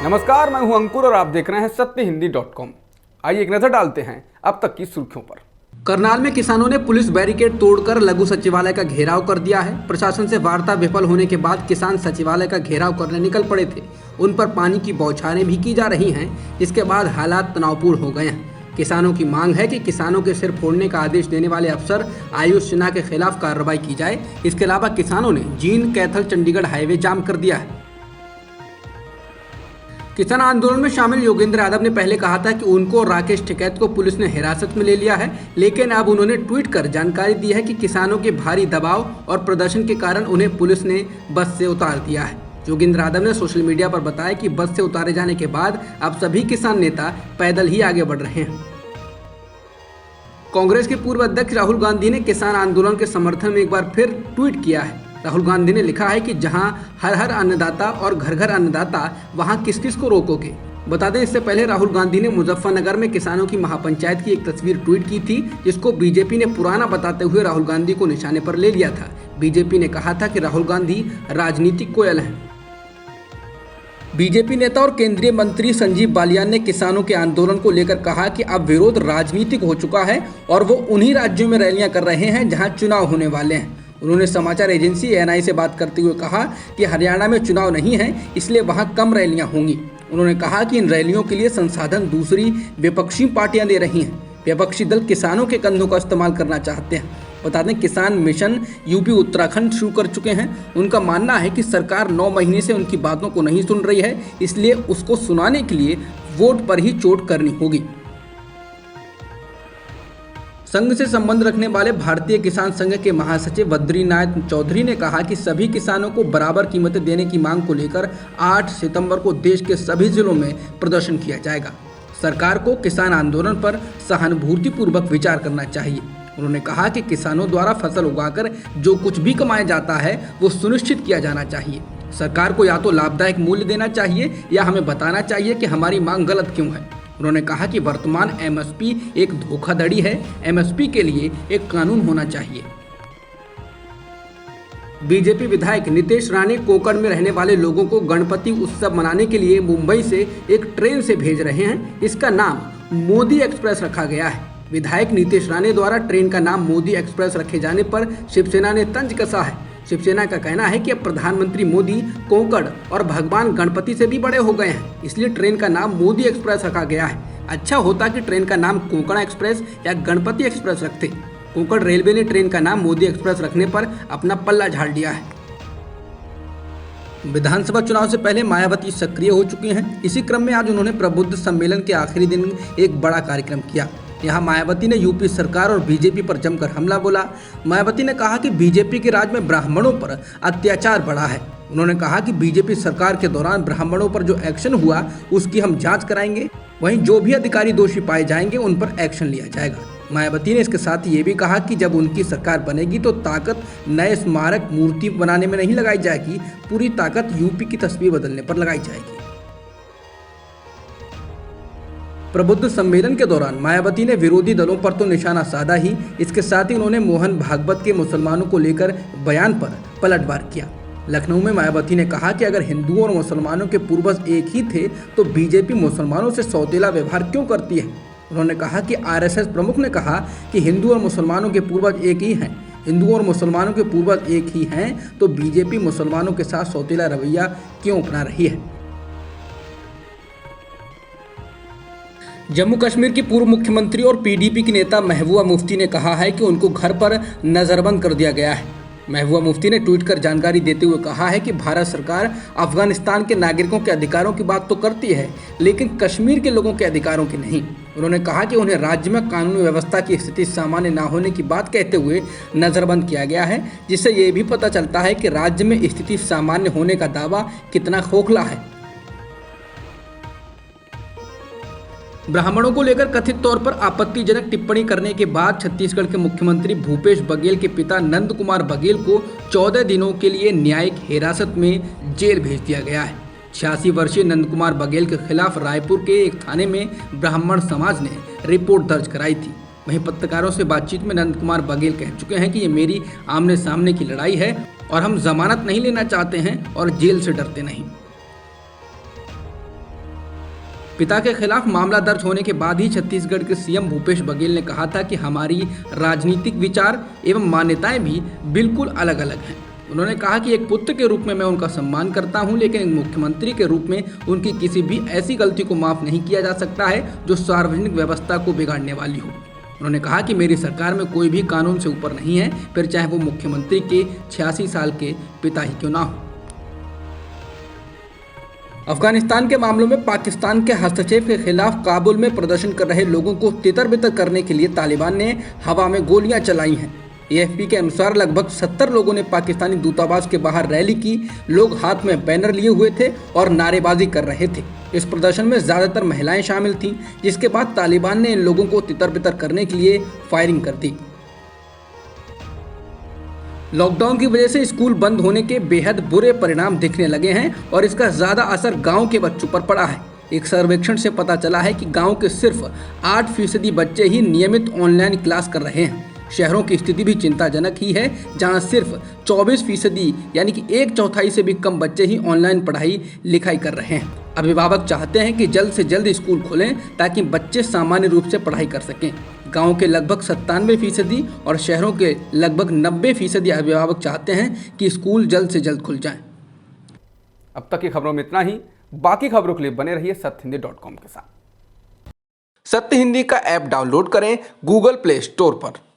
नमस्कार, मैं हूं अंकुर और आप देख रहे हैं सत्यहिंदी.com। आइए एक नजर डालते हैं अब तक की सुर्खियों पर। करनाल में किसानों ने पुलिस बैरिकेड तोड़कर लघु सचिवालय का घेराव कर दिया है। प्रशासन से वार्ता विफल होने के बाद किसान सचिवालय का घेराव करने निकल पड़े थे। उन पर पानी की बौछारें भी की जा रही हैं, जिसके बाद हालात तनावपूर्ण हो गए हैं। किसानों की मांग है कि किसानों के सिर फोड़ने का आदेश देने वाले अफसर आयुष सिन्हा के खिलाफ कार्रवाई की जाए। इसके अलावा किसानों ने जींद कैथल चंडीगढ़ हाईवे जाम कर दिया है। किसान आंदोलन में शामिल योगेंद्र यादव ने पहले कहा था कि उनको और राकेश टिकैत को पुलिस ने हिरासत में ले लिया है, लेकिन अब उन्होंने ट्वीट कर जानकारी दी है कि किसानों के भारी दबाव और प्रदर्शन के कारण उन्हें पुलिस ने बस से उतार दिया है। योगेंद्र यादव ने सोशल मीडिया पर बताया कि बस से उतारे जाने के बाद अब सभी किसान नेता पैदल ही आगे बढ़ रहे हैं। कांग्रेस के पूर्व अध्यक्ष राहुल गांधी ने किसान आंदोलन के समर्थन में एक बार फिर ट्वीट किया है। राहुल गांधी ने लिखा है कि जहां हर हर अन्नदाता और घर घर अन्नदाता, वहां किस किस को रोकोगे। बता दें, इससे पहले राहुल गांधी ने मुजफ्फरनगर में किसानों की महापंचायत की एक तस्वीर ट्वीट की थी, जिसको बीजेपी ने पुराना बताते हुए राहुल गांधी को निशाने पर ले लिया था। बीजेपी ने कहा था कि राहुल गांधी राजनीतिक कोयल हैं। बीजेपी नेता और केंद्रीय मंत्री संजीव बालियान ने किसानों के आंदोलन को लेकर कहा कि अब विरोध राजनीतिक हो चुका है और वो उन्हीं राज्यों में रैलियां कर रहे हैं जहां चुनाव होने वाले हैं। उन्होंने समाचार एजेंसी एएनआई से बात करते हुए कहा कि हरियाणा में चुनाव नहीं है, इसलिए वहां कम रैलियां होंगी। उन्होंने कहा कि इन रैलियों के लिए संसाधन दूसरी विपक्षी पार्टियां दे रही हैं। विपक्षी दल किसानों के कंधों का इस्तेमाल करना चाहते हैं। बता दें, किसान मिशन यूपी उत्तराखंड शुरू कर चुके हैं। उनका मानना है कि सरकार 9 महीने से उनकी बातों को नहीं सुन रही है, इसलिए उसको सुनाने के लिए वोट पर ही चोट करनी होगी। संघ से संबंध रखने वाले भारतीय किसान संघ के महासचिव बद्रीनाथ चौधरी ने कहा कि सभी किसानों को बराबर कीमतें देने की मांग को लेकर 8 सितंबर को देश के सभी जिलों में प्रदर्शन किया जाएगा। सरकार को किसान आंदोलन पर सहानुभूतिपूर्वक विचार करना चाहिए। उन्होंने कहा कि किसानों द्वारा फसल उगाकर जो कुछ भी कमाया जाता है वो सुनिश्चित किया जाना चाहिए। सरकार को या तो लाभदायक मूल्य देना चाहिए या हमें बताना चाहिए कि हमारी मांग गलत क्यों है। उन्होंने कहा कि वर्तमान एमएसपी एक धोखाधड़ी है। एमएसपी के लिए एक कानून होना चाहिए। बीजेपी विधायक नितेश राणे कोकण में रहने वाले लोगों को गणपति उत्सव मनाने के लिए मुंबई से एक ट्रेन से भेज रहे हैं। इसका नाम मोदी एक्सप्रेस रखा गया है। विधायक नितेश राणे द्वारा ट्रेन का नाम मोदी एक्सप्रेस रखे जाने पर शिवसेना ने तंज कसा है। शिवसेना का कहना है कि अब प्रधानमंत्री मोदी कोंकण और भगवान गणपति से भी बड़े हो गए हैं, इसलिए ट्रेन का नाम मोदी एक्सप्रेस रखा गया है। अच्छा होता कि ट्रेन का नाम कोंकण एक्सप्रेस या गणपति एक्सप्रेस रखते। कोंकण रेलवे ने ट्रेन का नाम मोदी एक्सप्रेस रखने पर अपना पल्ला झाड़ दिया है। विधानसभा चुनाव से पहले मायावती सक्रिय हो चुकी हैं। इसी क्रम में आज उन्होंने प्रबुद्ध सम्मेलन के आखिरी दिन एक बड़ा कार्यक्रम किया। यहाँ मायावती ने यूपी सरकार और बीजेपी पर जमकर हमला बोला। मायावती ने कहा कि बीजेपी के राज में ब्राह्मणों पर अत्याचार बढ़ा है। उन्होंने कहा कि बीजेपी सरकार के दौरान ब्राह्मणों पर जो एक्शन हुआ उसकी हम जांच कराएंगे, वहीं जो भी अधिकारी दोषी पाए जाएंगे उन पर एक्शन लिया जाएगा। मायावती ने इसके साथ ये भी कहा कि जब उनकी सरकार बनेगी तो ताकत नए स्मारक मूर्ति बनाने में नहीं लगाई जाएगी, पूरी ताकत यूपी की तस्वीर बदलने पर लगाई जाएगी। प्रबुद्ध सम्मेलन के दौरान मायावती ने विरोधी दलों पर तो निशाना साधा ही, इसके साथ ही उन्होंने मोहन भागवत के मुसलमानों को लेकर बयान पर पलटवार किया। लखनऊ में मायावती ने कहा कि अगर हिंदुओं और मुसलमानों के पूर्वज एक ही थे तो बीजेपी मुसलमानों से सौतेला व्यवहार क्यों करती है। उन्होंने कहा कि आरएसएस प्रमुख ने कहा कि हिंदू और मुसलमानों के पूर्वज एक ही हैं। हिंदुओं और मुसलमानों के पूर्वज एक ही हैं तो बीजेपी मुसलमानों के साथ सौतेला रवैया क्यों अपना रही है। जम्मू कश्मीर की पूर्व मुख्यमंत्री और पीडीपी की नेता महबूबा मुफ्ती ने कहा है कि उनको घर पर नजरबंद कर दिया गया है। महबूबा मुफ्ती ने ट्वीट कर जानकारी देते हुए कहा है कि भारत सरकार अफगानिस्तान के नागरिकों के अधिकारों की बात तो करती है, लेकिन कश्मीर के लोगों के अधिकारों की नहीं। उन्होंने कहा कि उन्हें राज्य में कानून व्यवस्था की स्थिति सामान्य न होने की बात कहते हुए नजरबंद किया गया है, जिससे ये भी पता चलता है कि राज्य में स्थिति सामान्य होने का दावा कितना खोखला है। ब्राह्मणों को लेकर कथित तौर पर आपत्तिजनक टिप्पणी करने के बाद छत्तीसगढ़ के मुख्यमंत्री भूपेश बघेल के पिता नंद कुमार बघेल को 14 दिनों के लिए न्यायिक हिरासत में जेल भेज दिया गया है। 86 वर्षीय नंद कुमार बघेल के खिलाफ रायपुर के एक थाने में ब्राह्मण समाज ने रिपोर्ट दर्ज कराई थी। वहीं पत्रकारों से बातचीत में नंद कुमार बघेल कह चुके हैं कि ये मेरी आमने सामने की लड़ाई है और हम जमानत नहीं लेना चाहते हैं और जेल से डरते नहीं। पिता के खिलाफ मामला दर्ज होने के बाद ही छत्तीसगढ़ के सीएम भूपेश बघेल ने कहा था कि हमारी राजनीतिक विचार एवं मान्यताएं भी बिल्कुल अलग अलग हैं। उन्होंने कहा कि एक पुत्र के रूप में मैं उनका सम्मान करता हूं, लेकिन एक मुख्यमंत्री के रूप में उनकी किसी भी ऐसी गलती को माफ नहीं किया जा सकता है जो सार्वजनिक व्यवस्था को बिगाड़ने वाली हो। उन्होंने कहा कि मेरी सरकार में कोई भी कानून से ऊपर नहीं है, फिर चाहे वो मुख्यमंत्री के 86 साल के पिता ही क्यों ना हो। अफगानिस्तान के मामलों में पाकिस्तान के हस्तक्षेप के खिलाफ काबुल में प्रदर्शन कर रहे लोगों को तितर-बितर करने के लिए तालिबान ने हवा में गोलियां चलाई हैं। एएफपी के अनुसार लगभग 70 लोगों ने पाकिस्तानी दूतावास के बाहर रैली की। लोग हाथ में बैनर लिए हुए थे और नारेबाजी कर रहे थे। इस प्रदर्शन में ज्यादातर महिलाएं शामिल थीं, जिसके बाद तालिबान ने इन लोगों को तितर-बितर करने के लिए फायरिंग कर दी। लॉकडाउन की वजह से स्कूल बंद होने के बेहद बुरे परिणाम दिखने लगे हैं और इसका ज्यादा असर गांव के बच्चों पर पड़ा है। एक सर्वेक्षण से पता चला है कि गांव के सिर्फ 8% बच्चे ही नियमित ऑनलाइन क्लास कर रहे हैं। शहरों की स्थिति भी चिंताजनक ही है, जहां सिर्फ 24% यानी कि 1/4 से भी कम बच्चे ही ऑनलाइन पढ़ाई लिखाई कर रहे हैं। अभिभावक चाहते हैं कि जल्द से जल्द स्कूल खोलें ताकि बच्चे सामान्य रूप से पढ़ाई कर सकें। गांव के लगभग 97% और शहरों के लगभग 90% अभिभावक चाहते हैं कि स्कूल जल्द से जल्द खुल जाएं। अब तक की खबरों में इतना ही। बाकी खबरों के लिए बने रहिए सत्यहिंदी.com के साथ। सत्य हिंदी का ऐप डाउनलोड करें गूगल प्ले स्टोर पर।